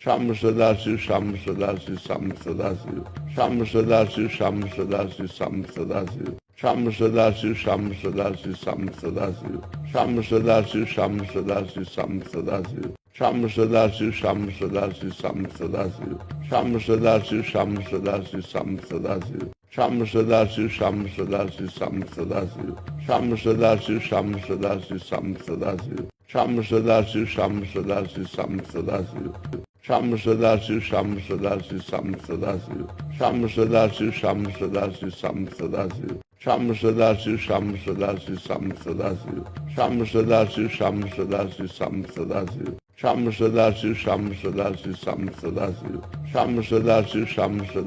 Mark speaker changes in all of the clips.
Speaker 1: Sham Sadashiv, Sham Sadashiv, Sham Sadashiv. Sham Sadashiv, Sham Sadashiv, Sham Sadashiv. Sham Sadashiv, Sham Sadashiv, Sham Sadashiv. Sham Sadashiv, Sham Sadashiv, Sham Sadashiv. Sham Sadashiv, Sham Sadashiv, Sham Sadashiv. Sham Sadashiv, Sham Sadashiv, Sham Sadashiv. Sham Sadashiv, Sham Sadashiv, Sham Sadashiv. Sham Sadashiv, Sham Sadashiv, Sham Sadashiv. Sham Sadashiv, Sham Sadashiv, Sham Sadashiv. Sham Sadashiv, Sham Sadashiv, Sham Sadashiv. Sham Sadashiv, Sham Sadashiv, Sham Sadashiv. Sham Sadashiv, Sham Sadashiv, Sham Sadashiv. Sham Sadashiv, Sham Sadashiv, Sham Sadashiv. Sham Sadashiv, Sham Sadashiv, Sham Sadashiv. Sham Sadashiv, Sham Sadashiv, Sham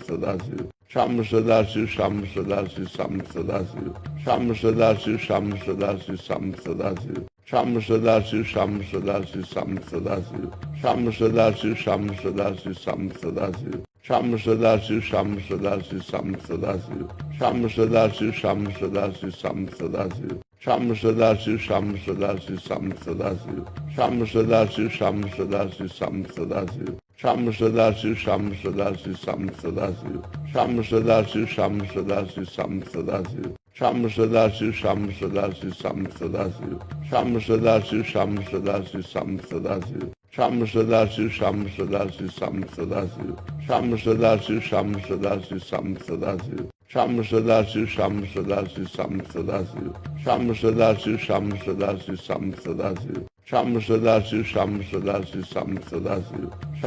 Speaker 1: Sadashiv. Sham Sadashiv, Sham Sadashiv, Sham Sadashiv. Sham Sadashiv, Sham Sadashiv, Sham Sadashiv. Sham Sadashiv, Sham Sadashiv, Sham Sadashiv. Sham Sadashiv, Sham Sadashiv, Sham Sadashiv. Sham Sadashiv, Sham Sadashiv, Sham Sadashiv. Sham Sadashiv, Sham Sadashiv, Sham Sadashiv. Sham Sadashiv, Sham Sadashiv, Sham Sadashiv. Sham Sadashiv, Sham Sadashiv, Sham Sadashiv. Sham Sadashiv, Sham Sadashiv, Sham Sadashiv. Sham Sadashiv, Sham Sadashiv, Sham Sadashiv. Sham Sadashiv, Sham Sadashiv, Sham Sadashiv. Sham Sadashiv, Sham Sadashiv, Sham Sadashiv. Sham Sadashiv, Sham Sadashiv, Sham Sadashiv. Sham Sadashiv, Sham Sadashiv, Sham Sadashiv. Sham Sadashiv, Sham Sadashiv, Sham Sadashiv. Sham Sadashiv, Sham Sadashiv, Sham Sadashiv. Sham Sadashiv, Sham Sadashiv, Sham Sadashiv. Sham Sadashiv, Sham Sadashiv, Sham Sadashiv. Sham Sadashiv, Sham Sadashiv, Sham Sadashiv. Sham Sadashiv, Sham Sadashiv, Sham Sadashiv. Sham Sadashiv, Sham Sadashiv, Sham Sadashiv. Sham Sadashiv, Sham Sadashiv, Sham Sadashiv.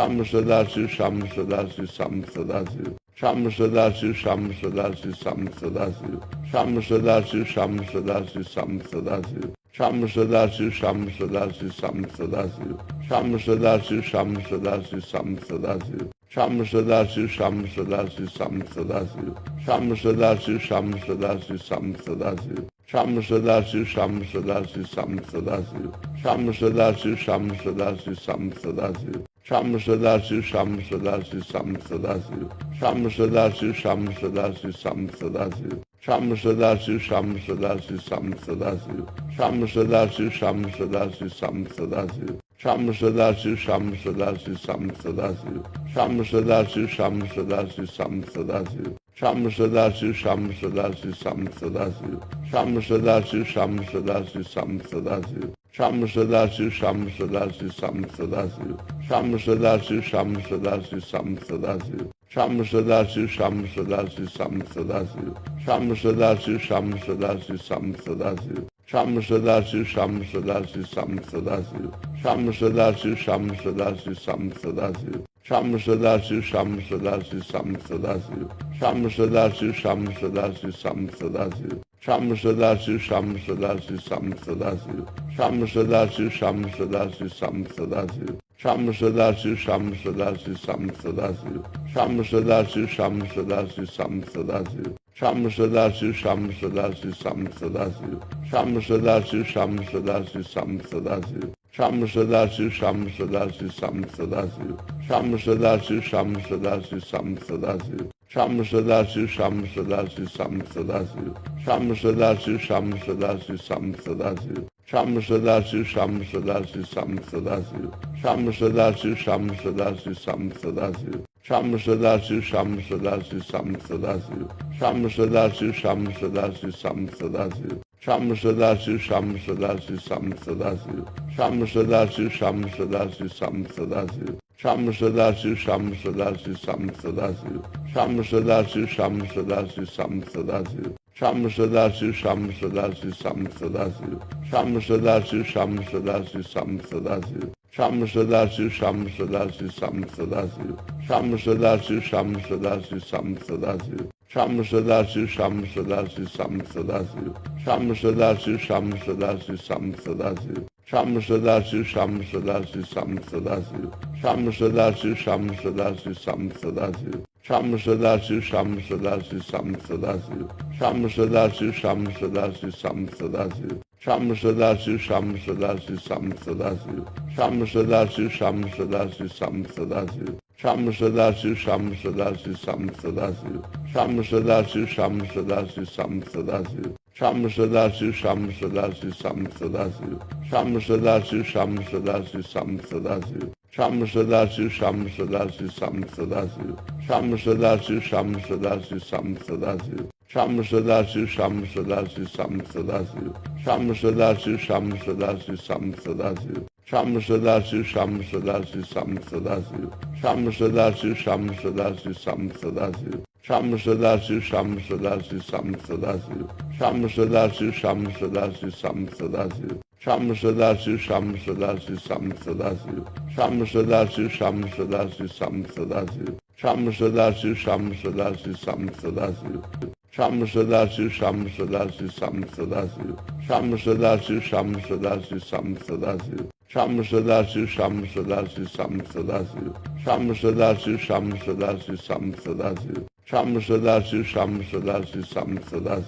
Speaker 1: Sham Sadashiv, Sham Sadashiv, Sham Sadashiv. Sham Sadashiv, Sham Sadashiv, Sham Sadashiv. Sham Sadashiv, Sham Sadashiv, Sham Sadashiv. Sham Sadashiv, Sham Sadashiv, Sham Sadashiv. Sham Sadashiv, Sham Sadashiv, Sham Sadashiv. Sham Sadashiv, Sham Sadashiv, Sham Sadashiv. Sham Sadashiv, Sham Sadashiv, Sham Sadashiv. Sham Sadashiv, Sham Sadashiv, Sham Sadashiv. Sham Sadashiv, Sham Sadashiv, Sham Sadashiv. Sham Sadashiv, Sham Sadashiv, Sham Sadashiv. Sham Sadashiv, Sham Sadashiv, Sham Sadashiv. Sham Sadashiv, Sham Sadashiv, Sham Sadashiv. Sham Sadashiv, Sham Sadashiv, Sham Sadashiv. Sham Sadashiv, Sham Sadashiv, Sham Sadashiv. Sham Sadashiv, Sham Sadashiv, Sham Sadashiv. Sham Sadashiv, Sham Sadashiv, Sham Sadashiv. Sham Sadashiv, Sham Sadashiv, Sham Sadashiv. Sham Sadashiv, Sham Sadashiv, Sham Sadashiv. Sham Sadashiv, Sham Sadashiv, Sham Sadashiv. Sham Sadashiv, Sham Sadashiv, Sham Sadashiv. Sham Sadashiv, Sham Sadashiv, Sham Sadashiv. Sham Sadashiv, Sham Sadashiv, Sham Sadashiv. Sham Sadashiv, Sham Sadashiv, Sham Sadashiv. Sham Sadashiv, Sham Sadashiv, Sham Sadashiv. Sham Sadashiv, Sham Sadashiv, Sham Sadashiv. Sham Sadashiv, Sham Sadashiv, Sham Sadashiv. Sham Sadashiv, Sham Sadashiv, Sham Sadashiv. Sham Sadashiv, Sham Sadashiv, Sham Sadashiv. Sham Sadashiv, Sham Sadashiv, Sham Sadashiv. Sham Sadashiv, Sham Sadashiv, Sham Sadashiv. Sham Sadashiv, Sham Sadashiv, Sham Sadashiv. Sham Sadashiv, Sham Sadashiv, Sham Sadashiv. Sham Sadashiv, Sham Sadashiv, Sham Sadashiv. Sham Sadashiv, Sham Sadashiv, Sham Sadashiv. Sham Sadashiv, Sham Sadashiv, Sham Sadashiv. Sham Sadashiv, Sham Sadashiv, Sham Sadashiv. Sham Sadashiv, Sham Sadashiv, Sham Sadashiv. Sham Sadashiv, Sham Sadashiv, Sham Sadashiv. Sham Sadashiv, Sham Sadashiv, Sham Sadashiv. Sham Sadashiv, Sham Sadashiv, Sham Sadashiv. Sham Sadashiv, Sham Sadashiv, Sham Sadashiv. Sham Sadashiv, Sham Sadashiv, Sham Sadashiv. Sham Sadashiv, Sham Sadashiv, Sham Sadashiv. Sham Sadashiv, Sham Sadashiv, Sham Sadashiv. Sham Sadashiv, Sham Sadashiv, Sham Sadashiv. Sham Sadashiv, Sham Sadashiv, Sham Sadashiv. Sham Sadashiv, Sham Sadashiv, Sham Sadashiv. Sham Sadashiv, Sham Sadashiv, Sham Sadashiv. Sham Sadashiv, Sham Sadashiv, Sham Sadashiv. Sham Sadashiv, Sham Sadashiv, Sham Sadashiv. Sham Sadashiv, Sham Sadashiv, Sham Sadashiv. Sham Sadashiv, Sham Sadashiv, Sham Sadashiv. Sham Sadashiv, Sham Sadashiv, Sham Sadashiv. Sham Sadashiv, Sham Sadashiv, Sham Sadashiv. Sham Sadashiv, Sham Sadashiv, Sham Sadashiv. Sham Sadashiv, Sham Sadashiv, Sham Sadashiv. Sham Sadashiv, Sham Sadashiv, Sham Sadashiv. Sham Sadashiv, Sham Sadashiv, Sham Sadashiv. Sham Sadashiv, Sham Sadashiv, Sham Sadashiv. Sham Sadashiv, Sham Sadashiv, Sham Sadashiv. Sham Sadashiv, Sham Sadashiv, Sham Sadashiv. Sham Sadashiv, Sham Sadashiv, Sham Sadashiv. Sham Sadashiv, Sham Sadashiv, Sham Sadashiv. Sham Sadashiv, Sham Sadashiv, Sham Sadashiv. Sham Sadashiv, Sham Sadashiv, Sham Sadashiv. Sham Sadashiv, Sham Sadashiv, Sham Sadashiv. Sham Sadashiv, Sham Sadashiv, Sham Sadashiv. Sham Sadashiv, Sham Sadashiv, Sham Sadashiv. Sham Sadashiv, Sham Sadashiv, Sham Sadashiv. Sham Sadashiv, Sham Sadashiv, Sham Sadashiv.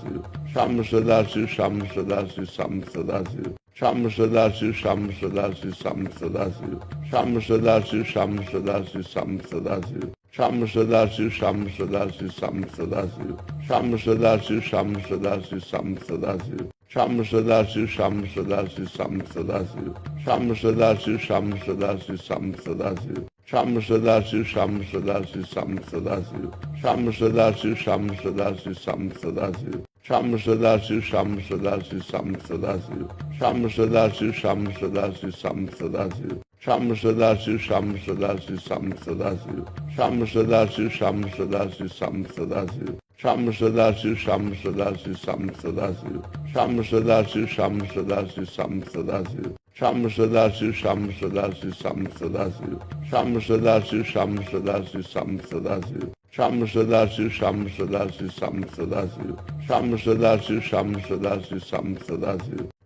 Speaker 1: Sham Sadashiv, Sham Sadashiv, Sham Sadashiv. Sham Sadashiv, Sham Sadashiv, Sham Sadashiv. Sham Sadashiv, Sham Sadashiv, Sham Sadashiv. Sham Sadashiv, Sham Sadashiv, Sham Sadashiv. Sham Sadashiv, Sham Sadashiv, Sham Sadashiv. Sham Sadashiv, Sham Sadashiv, Sham Sadashiv. Sham Sadashiv, Sham Sadashiv, Sham Sadashiv. Sham Sadashiv, Sham Sadashiv, Sham Sadashiv. Sham Sadashiv, Sham Sadashiv, Sham Sadashiv. Sham Sadashiv, Sham Sadashiv, Sham Sadashiv. Sham Sadashiv, Sham Sadashiv, Sham Sadashiv. Sham Sadashiv, Sham Sadashiv, Sham Sadashiv. Sham Sadashiv, Sham Sadashiv, Sham Sadashiv. Sham Sadashiv, Sham Sadashiv, Sham Sadashiv. Sham Sadashiv, Sham Sadashiv, Sham Sadashiv. Sham Sadashiv, Sham Sadashiv, Sham Sadashiv. Sham Sadashiv, Sham Sadashiv, Sham Sadashiv. Sham Sadashiv, Sham Sadashiv, Sham Sadashiv. Sham Sadashiv, Sham Sadashiv, Sham Sadashiv. Sham Sadashiv, Sham Sadashiv, Sham Sadashiv. Sham Sadashiv, Sham Sadashiv, Sham Sadashiv. Sham Sadashiv, Sham Sadashiv, Sham Sadashiv. Sham Sadashiv, Sham Sadashiv, Sham Sadashiv. Sham Sadashiv, Sham Sadashiv, Sham Sadashiv.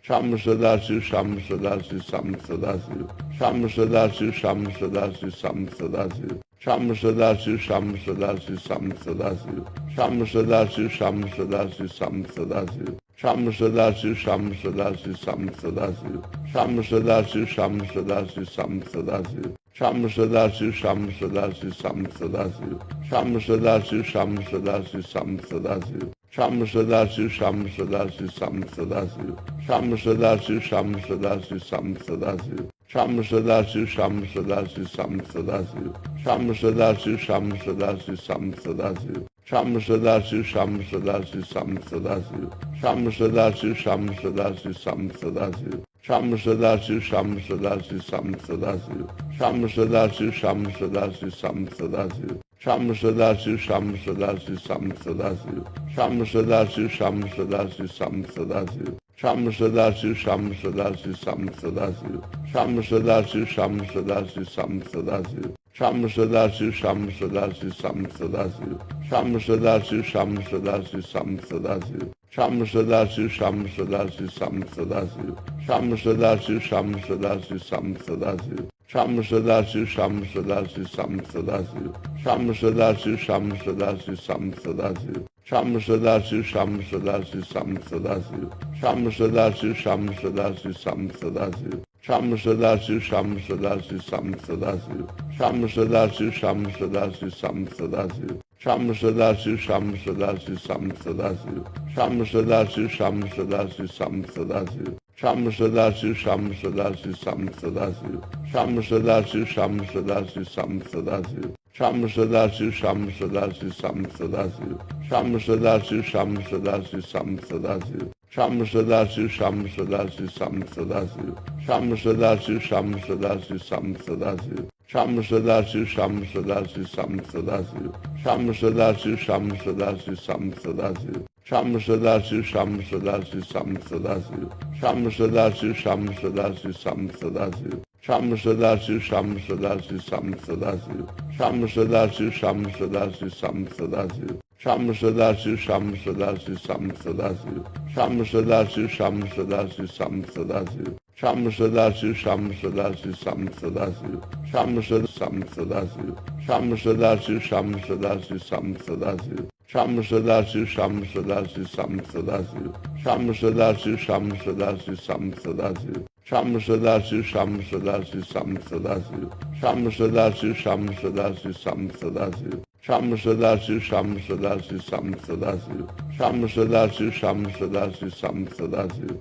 Speaker 1: Sham Sadashiv, Sham Sadashiv, Sham Sadashiv. Sham Sadashiv, Sham Sadashiv, Sham Sadashiv. Sham Sadashiv, Sham Sadashiv, Sham Sadashiv. Sham Sadashiv, Sham Sadashiv, Sham Sadashiv. Sham Sadashiv, Sham Sadashiv, Sham Sadashiv. Sham Sadashiv, Sham Sadashiv, Sham Sadashiv. Sham Sadashiv, Sham Sadashiv, Sham Sadashiv. Sham Sadashiv, Sham Sadashiv, Sham Sadashiv. Sham Sadashiv, Sham Sadashiv, Sham Sadashiv. Sham Sadashiv, Sham Sadashiv, Sham Sadashiv. Sham Sadashiv, Sham Sadashiv, Sham Sadashiv. Sham Sadashiv, Sham Sadashiv, Sham Sadashiv. Sham Sadashiv, Sham Sadashiv, Sham Sadashiv. Sham Sadashiv, Sham Sadashiv, Sham Sadashiv. Sham Sadashiv, Sham Sadashiv, Sham Sadashiv. Sham Sadashiv, Sham Sadashiv, Sham Sadashiv. Sham Sadashiv, Sham Sadashiv, Sham Sadashiv. Sham Sadashiv, Sham Sadashiv, Sham Sadashiv. Sham Sadashiv, Sham Sadashiv, Sham Sadashiv. Sham Sadashiv, Sham Sadashiv, Sham Sadashiv. Sham Sadashiv, Sham Sadashiv, Sham Sadashiv. Sham Sadashiv, Sham Sadashiv, Sham Sadashiv. Sham Sadashiv, Sham Sadashiv, Sham Sadashiv. Sham Sadashiv, Sham Sadashiv, Sham Sadashiv. Sham Sadashiv, Sham Sadashiv, Sham Sadashiv. Sham Sadashiv, Sham Sadashiv, Sham Sadashiv. Sham Sadashiv, Sham Sadashiv, Sham Sadashiv. Sham Sadashiv, Sham Sadashiv, Sham Sadashiv. Sham Sadashiv, Sham Sadashiv, Sham Sadashiv. Sham Sadashiv, Sham Sadashiv, Sham Sadashiv. Sham Sadashiv, Sham Sadashiv, Sham Sadashiv. Sham Sadashiv, Sham Sadashiv, Sham Sadashiv. Sham Sadashiv, Sham Sadashiv, Sham Sadashiv. Sham Sadashiv, Sham Sadashiv, Sham Sadashiv. Sham Sadashiv, Sham Sadashiv, Sham Sadashiv. Sham Sadashiv, Sham Sadashiv, Sham Sadashiv. Sham Sadashiv, Sham Sadashiv, Sham Sadashiv. Sham Sadashiv, Sham Sadashiv, Sham Sadashiv. Sham Sadashiv, Sham Sadashiv, Sham Sadashiv. Sham Sadashiv, Sham Sadashiv, Sham Sadashiv. Sham Sadashiv, Sham Sadashiv, Sham Sadashiv. Sham Sadashiv, Sham Sadashiv, Sham Sadashiv. Sham Sadashiv, Sham Sadashiv, Sham Sadashiv, Sham Sadashiv. Sham Sadashiv, Sham Sadashiv, Sham Sadashiv. Sham Sadashiv, Sham Sadashiv, Sham Sadashiv. Sham Sadashiv, Sham Sadashiv, Sham Sadashiv. Sham Sadashiv, Sham Sadashiv, Sham Sadashiv. Sham Sadashiv, Sham Sadashiv, Sham Sadashiv. Sham Sadashiv, Sham Sadashiv, Sham Sadashiv.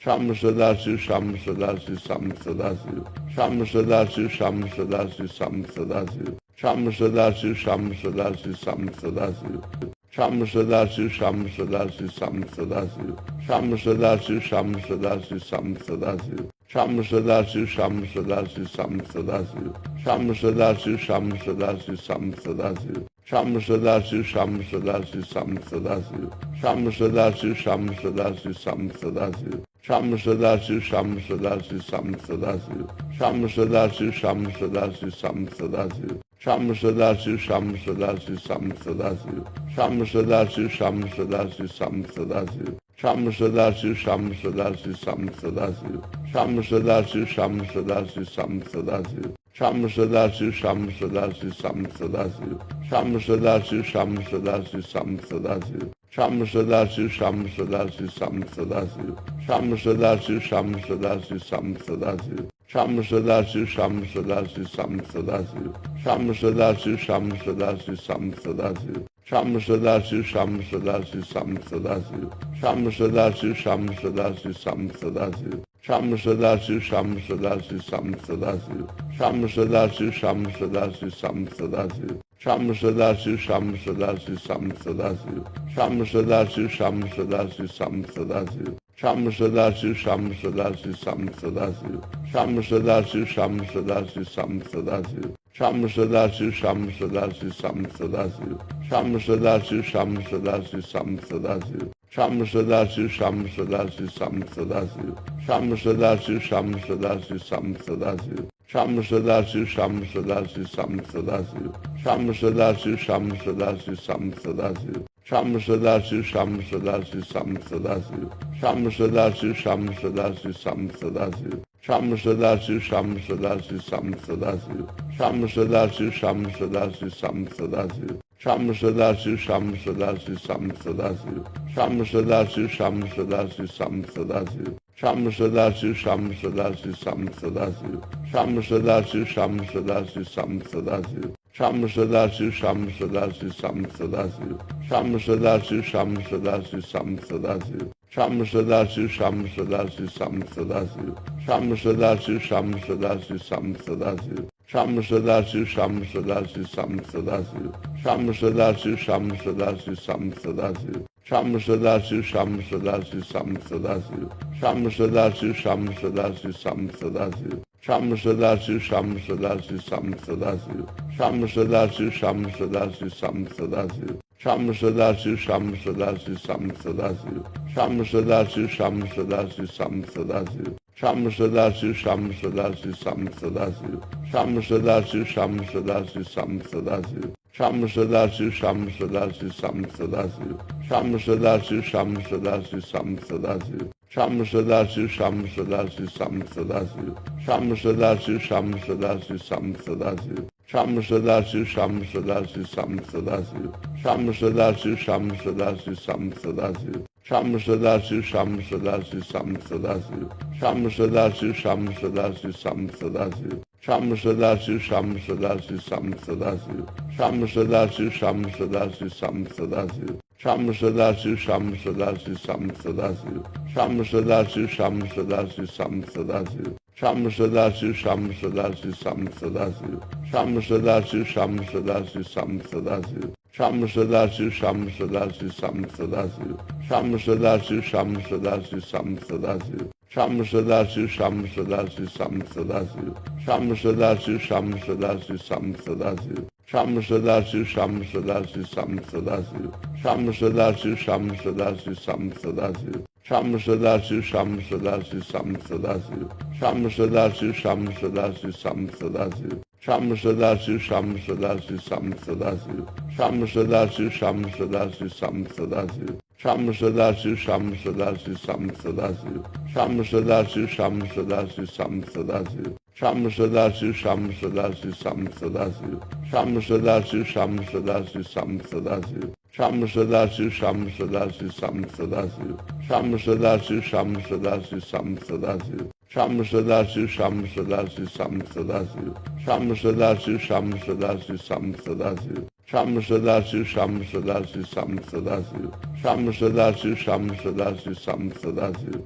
Speaker 1: Sham Sadashiv, Sham Sadashiv, Sham Sadashiv. Sham Sadashiv, Sham Sadashiv, Sham Sadashiv. Sham Sadashiv, Sham Sadashiv, Sham Sadashiv. Sham Sadashiv, Sham Sadashiv, Sham Sadashiv. Sham Sadashiv, Sham Sadashiv, Sham Sadashiv. Sham Sadashiv, Sham Sadashiv, Sham Sadashiv. Sham Sadashiv, Sham Sadashiv, Sham Sadashiv. Sham Sadashiv, Sham Sadashiv, Sham Sadashiv. Sham Sadashiv, Sham Sadashiv, Sham Sadashiv. Sham Sadashiv, Sham Sadashiv, Sham Sadashiv. Sham Sadashiv, Sham Sadashiv, Sham Sadashiv. Sham Sadashiv, Sham Sadashiv, Sham Sadashiv. Sham Sadashiv, Sham Sadashiv, Sham Sadashiv. Sham Sadashiv, Sham Sadashiv, Sham Sadashiv. Sham Sadashiv, Sham Sadashiv, Sham Sadashiv. Sham Sadashiv, Sham Sadashiv, Sham Sadashiv. Sham Sadashiv, Sham Sadashiv, Sham Sadashiv. Sham Sadashiv, Sham Sadashiv, Sham Sadashiv. Sham Sadashiv, Sham Sadashiv, Sham Sadashiv. Sham Sadashiv, Sham Sadashiv, Sham Sadashiv. Sham Sadashiv, Sham Sadashiv, Sham Sadashiv. Sham Sadashiv, Sham Sadashiv, Sham Sadashiv. Sham Sadashiv, Sham Sadashiv, Sham Sadashiv. Sham Sadashiv, Sham Sadashiv, Sham Sadashiv. Sham Sadashiv, Sham Sadashiv, Sham Sadashiv. Sham Sadashiv, Sham Sadashiv, Sham Sadashiv. Sham Sadashiv, Sham Sadashiv, Sham Sadashiv. Sham Sadashiv, Sham Sadashiv, Sham Sadashiv. Sham Sadashiv, Sham Sadashiv, Sham Sadashiv. Sham Sadashiv, Sham Sadashiv, Sham Sadashiv. Sham Sadashiv, Sham Sadashiv, Sham Sadashiv. Sham Sadashiv, Sham Sadashiv, Sham Sadashiv. Sham Sadashiv, Sham Sadashiv, Sham Sadashiv. Sham Sadashiv, Sham Sadashiv, Sham Sadashiv. Sham Sadashiv, Sham Sadashiv, Sham Sadashiv. Sham Sadashiv, Sham Sadashiv, Sham Sadashiv. Sham Sadashiv, Sham Sadashiv, Sham Sadashiv. Sham Sadashiv, Sham Sadashiv, Sham Sadashiv. Sham Sadashiv, Sham Sadashiv, Sham Sadashiv. Sham Sadashiv, Sham Sadashiv, Sham Sadashiv. Sham Sadashiv, Sham Sadashiv, Sham Sadashiv. Sham Sadashiv, Sham Sadashiv, Sham Sadashiv. Sham Sadashiv, Sham Sadashiv, Sham Sadashiv. Sham Sadashiv, Sham Sadashiv, Sham Sadashiv. Sham Sadashiv, Sham Sadashiv, Sham Sadashiv. Sham Sadashiv, Sham Sadashiv, Sham Sadashiv. Sham Sadashiv, Sham Sadashiv, Sham Sadashiv. Sham Sadashiv, Sham Sadashiv, Sham Sadashiv. Sham Sadashiv, Sham Sadashiv, Sham Sadashiv. Sham Sadashiv, Sham Sadashiv, Sham Sadashiv. Sham Sadashiv, Sham Sadashiv, Sham Sadashiv. Sham Sadashiv, Sham Sadashiv, Sham Sadashiv. Sham Sadashiv, Sham Sadashiv, Sham Sadashiv. Sham Sadashiv, Sham Sadashiv, Sham Sadashiv. Sham Sadashiv, Sham Sadashiv, Sham Sadashiv. Sham Sadashiv, Sham Sadashiv, Sham Sadashiv. Sham Sadashiv, Sham Sadashiv, Sham Sadashiv. Sham Sadashiv, Sham Sadashiv, Sham Sadashiv. Sham Sadashiv, Sham Sadashiv, Sham Sadashiv. Sham Sadashiv, Sham Sadashiv, Sham Sadashiv. Sham Sadashiv, Sham Sadashiv, Sham Sadashiv. Sham Sadashiv, Sham Sadashiv, Sham Sadashiv. Sham Sadashiv, Sham Sadashiv, Sham Sadashiv. Sham Sadashiv, Sham Sadashiv, Sham Sadashiv. Sham Sadashiv, Sham Sadashiv, Sham Sadashiv. Sham Sadashiv, Sham Sadashiv, Sham Sadashiv. Sham Sadashiv, Sham Sadashiv, Sham Sadashiv. Sham Sadashiv, Sham Sadashiv, Sham Sadashiv. Sham Sadashiv, Sham Sadashiv, Sham Sadashiv. Sham Sadashiv, Sham Sadashiv, Sham Sadashiv. Sham Sadashiv, Sham Sadashiv, Sham Sadashiv. Sham Sadashiv, Sham Sadashiv, Sham Sadashiv. Sham Sadashiv, Sham Sadashiv, Sham Sadashiv. Sham Sadashiv, Sham Sadashiv, Sham Sadashiv. Sham Sadashiv, Sham Sadashiv, Sham Sadashiv. Sham Sadashiv, Sham Sadashiv, Sham Sadashiv. Sham Sadashiv, Sham Sadashiv, Sham Sadashiv. Sham Sadashiv, Sham Sadashiv, Sham Sadashiv. Sham Sadashiv, Sham Sadashiv, Sham Sadashiv. Sham Sadashiv, Sham Sadashiv, Sham Sadashiv. Sham Sadashiv, Sham Sadashiv, Sham Sadashiv. Sham Sadashiv, Sham Sadashiv, Sham Sadashiv. Sham Sadashiv, Sham Sadashiv, Sham Sadashiv. Sham Sadashiv, Sham Sadashiv, Sham Sadashiv. Sham Sadashiv, Sham Sadashiv, Sham Sadashiv. Sham Sadashiv, Sham Sadashiv, Sham Sadashiv. Sham Sadashiv, Sham Sadashiv, Sham Sadashiv. Sham Sadashiv, Sham Sadashiv, Sham Sadashiv. Sham Sadashiv, Sham Sadashiv, Sham Sadashiv. Sham Sadashiv, Sham Sadashiv, Sham Sadashiv. Sham Sadashiv, Sham Sadashiv, Sham Sadashiv.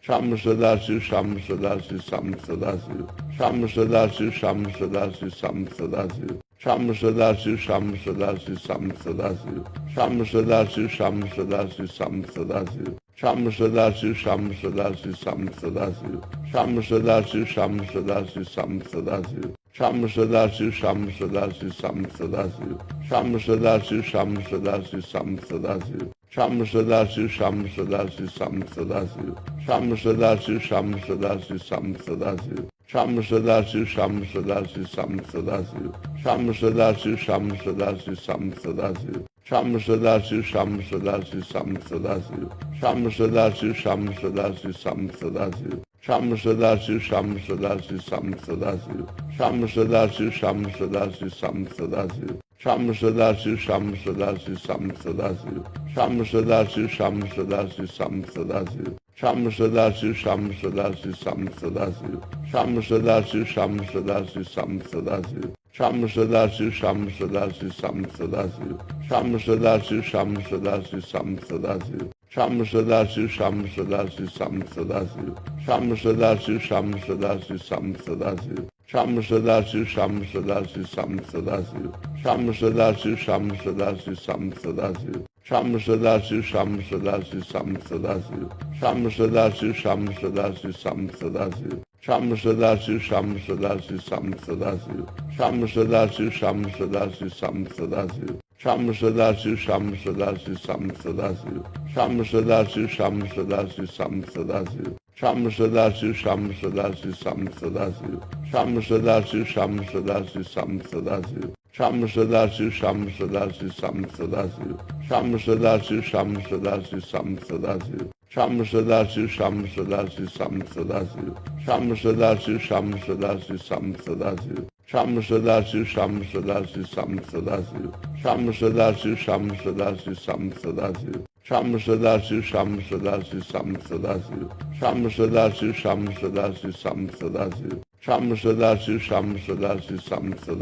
Speaker 1: Sham Sadashiv, Sham Sadashiv, Sham Sadashiv. Sham Sadashiv, Sham Sadashiv, Sham Sadashiv. Sham Sadashiv, Sham Sadashiv, Sham Sadashiv. Sham Sadashiv, Sham Sadashiv, Sham Sadashiv. Sham Sadashiv, Sham Sadashiv, Sham Sadashiv. Sham Sadashiv, Sham Sadashiv, Sham Sadashiv. Sham Sadashiv, Sham Sadashiv, Sham Sadashiv. Sham Sadashiv, Sham Sadashiv, Sham Sadashiv. Sham Sadashiv, Sham Sadashiv, Sham Sadashiv. Sham Sadashiv, Sham Sadashiv, Sham Sadashiv. Sham Sadashiv, Sham Sadashiv, Sham Sadashiv. Sham Sadashiv, Sham Sadashiv, Sham Sadashiv. Sham Sadashiv, Sham Sadashiv, Sham Sadashiv. Sham Sadashiv, Sham Sadashiv, Sham Sadashiv. Sham Sadashiv, Sham Sadashiv, Sham Sadashiv. Sham Sadashiv, Sham Sadashiv, Sham Sadashiv. Sham Sadashiv, Sham Sadashiv, Sham Sadashiv. Sham Sadashiv, Sham Sadashiv, Sham Sadashiv. Sham Sadashiv, Sham Sadashiv, Sham Sadashiv. Sham Sadashiv, Sham Sadashiv, Sham Sadashiv. Sham Sadashiv, Sham Sadashiv, Sham Sadashiv. Sham Sadashiv, Sham Sadashiv, Sham Sadashiv. Sham Sadashiv, Sham Sadashiv, Sham Sadashiv. Sham Sadashiv, Sham Sadashiv, Sham Sadashiv. Sham Sadashiv, Sham Sadashiv, Sham Sadashiv. Sham Sadashiv, Sham Sadashiv, Sham Sadashiv. Sham Sadashiv, Sham Sadashiv, Sham Sadashiv. Sham Sadashiv, Sham Sadashiv, Sham Sadashiv. Sham Sadashiv, Sham Sadashiv, Sham Sadashiv. Sham Sadashiv, Sham Sadashiv, Sham Sadashiv. Sham Sadashiv, Sham Sadashiv, Sham Sadashiv. Sham Sadashiv, Sham Sadashiv, Sham Sadashiv. Sham Sadashiv, Sham Sadashiv, Sham Sadashiv. Sham Sadashiv, Sham Sadashiv, Sham Sadashiv. Sham Sadashiv, Sham Sadashiv, Sham Sadashiv. Sham Sadashiv, Sham Sadashiv, Sham Sadashiv. Sham Sadashiv, Sham Sadashiv, Sham Sadashiv. Sham Sadashiv, Sham Sadashiv, Sham Sadashiv. Sham Sadashiv, Sham Sadashiv, Sham Sadashiv. Sham Sadashiv, Sham Sadashiv, Sham Sadashiv. Sham Sadashiv, Sham Sadashiv, Sham Sadashiv. Sham Sadashiv, Sham Sadashiv, Sham Sadashiv. Sham Sadashiv, Sham Sadashiv, Sham Sadashiv. Sham Sadashiv, Sham Sadashiv, Sham Sadashiv. Sham Sadashiv, Sham Sadashiv, Sham Sadashiv. Sham Sadashiv, Sham Sadashiv, Sham Sadashiv. Sham Sadashiv, Sham Sadashiv, Sham Sadashiv. Sham Sadashiv, Sham Sadashiv, Sham Sadashiv. Sham Sadashiv, Sham Sadashiv, Sham Sadashiv.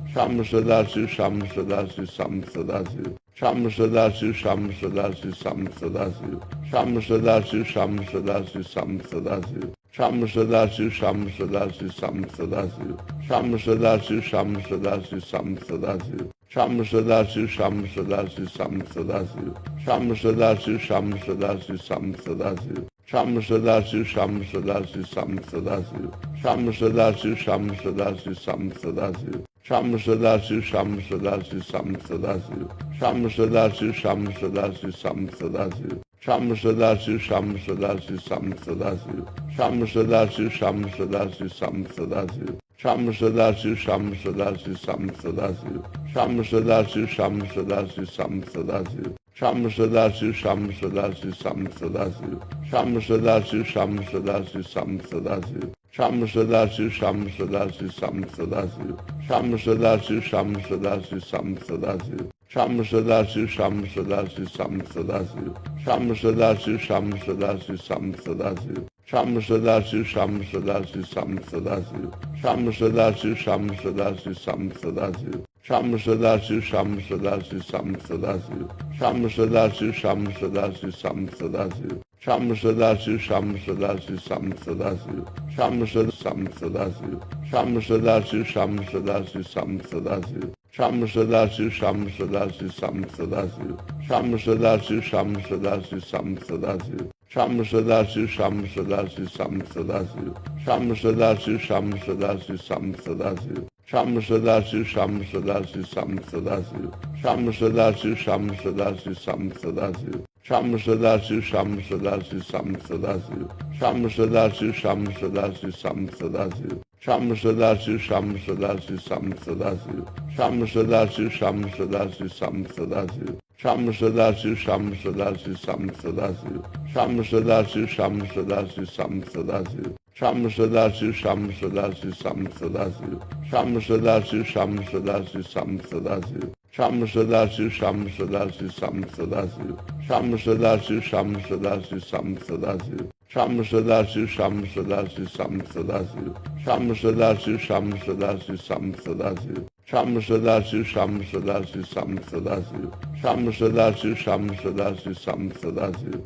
Speaker 1: Sham Sadashiv, Sham Sadashiv, Sham Sadashiv. Sham Sadashiv, Sham Sadashiv, Sham Sadashiv. Sham Sadashiv, Sham Sadashiv, Sham Sadashiv. Sham Sadashiv, Sham Sadashiv, Sham Sadashiv. Sham Sadashiv, Sham Sadashiv, Sham Sadashiv. Sham Sadashiv, Sham Sadashiv, Sham Sadashiv. Sham Sadashiv, Sham Sadashiv, Sham Sadashiv. Sham Sadashiv, Sham Sadashiv, Sham Sadashiv. Sham Sadashiv, Sham Sadashiv, Sham Sadashiv. Sham Sadashiv, Sham Sadashiv, Sham Sadashiv. Sham Sadashiv, Sham Sadashiv, Sham Sadashiv. Sham Sadashiv, Sham Sadashiv, Sham Sadashiv. Sham Sadashiv, Sham Sadashiv, Sham Sadashiv. Sham Sadashiv, Sham Sadashiv, Sham Sadashiv. Sham Sadashiv, Sham Sadashiv, Sham Sadashiv. Sham Sadashiv, Sham Sadashiv, Sham Sadashiv. Sham Sadashiv, Sham Sadashiv, Sham Sadashiv. Sham Sadashiv, Sham Sadashiv, Sham Sadashiv. Sham Sadashiv, Sham Sadashiv, Sham Sadashiv. Sham Sadashiv, Sham Sadashiv, Sham Sadashiv. Sham Sadashiv, Sham Sadashiv, Sham Sadashiv, Sham Sadashiv. Sham Sadashiv, Sham Sadashiv, Sham Sadashiv. Sham Sadashiv, Sham Sadashiv, Sham Sadashiv. Sham Sadashiv, Sham Sadashiv, Sham Sadashiv. Sham Sadashiv, Sham Sadashiv, Sham Sadashiv. Sham Sadashiv, Sham Sadashiv, Sham Sadashiv. Sham Sadashiv, Sham Sadashiv, Sham Sadashiv. Sham Sadashiv, Sham Sadashiv, Sham Sadashiv. Sham Sadashiv, Sham Sadashiv, Sham Sadashiv. Sham Sadashiv, Sham Sadashiv, Sham Sadashiv. Sham Sadashiv, Sham Sadashiv, Sham Sadashiv. Sham Sadashiv, Sham Sadashiv, Sham Sadashiv. Sham Sadashiv, Sham Sadashiv, Sham Sadashiv. Sham Sadashiv, Sham Sadashiv, Sham Sadashiv. Sham Sadashiv, Sham Sadashiv, Sham Sadashiv. Sham Sadashiv, Sham Sadashiv, Sham Sadashiv. Sham Sadashiv, Sham Sadashiv, Sham Sadashiv. Sham Sadashiv, Sham Sadashiv, Sham Sadashiv. Sham Sadashiv, Sham Sadashiv, Sham Sadashiv. Sham Sadashiv, Sham Sadashiv, Sham Sadashiv. Sham Sadashiv, Sham Sadashiv, Sham Sadashiv.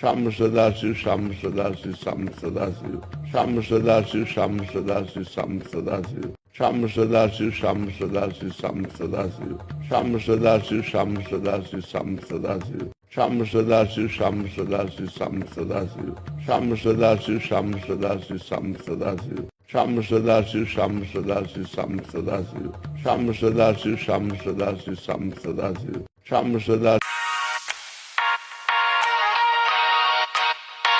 Speaker 1: Shama Sadashiv, Shama Sadashiv, Shama Sadashiv. Shama Sadashiv, Shama Sadashiv, Shama Sadashiv. Shama Sadashiv, Shama Sadashiv, Shama Sadashiv. Shama Sadashiv, Shama Sadashiv, Shama Sadashiv. Shama Sadashiv, Shama Sadashiv, Shama Sadashiv. Shama Sadashiv, Shama Sadashiv, Shama Sadashiv. Shama Sadashiv, Shama Sadashiv, Shama Sadashiv. Shama Sadashiv, Shama Sadashiv, Shama Sadashiv. Shama Sadashiv.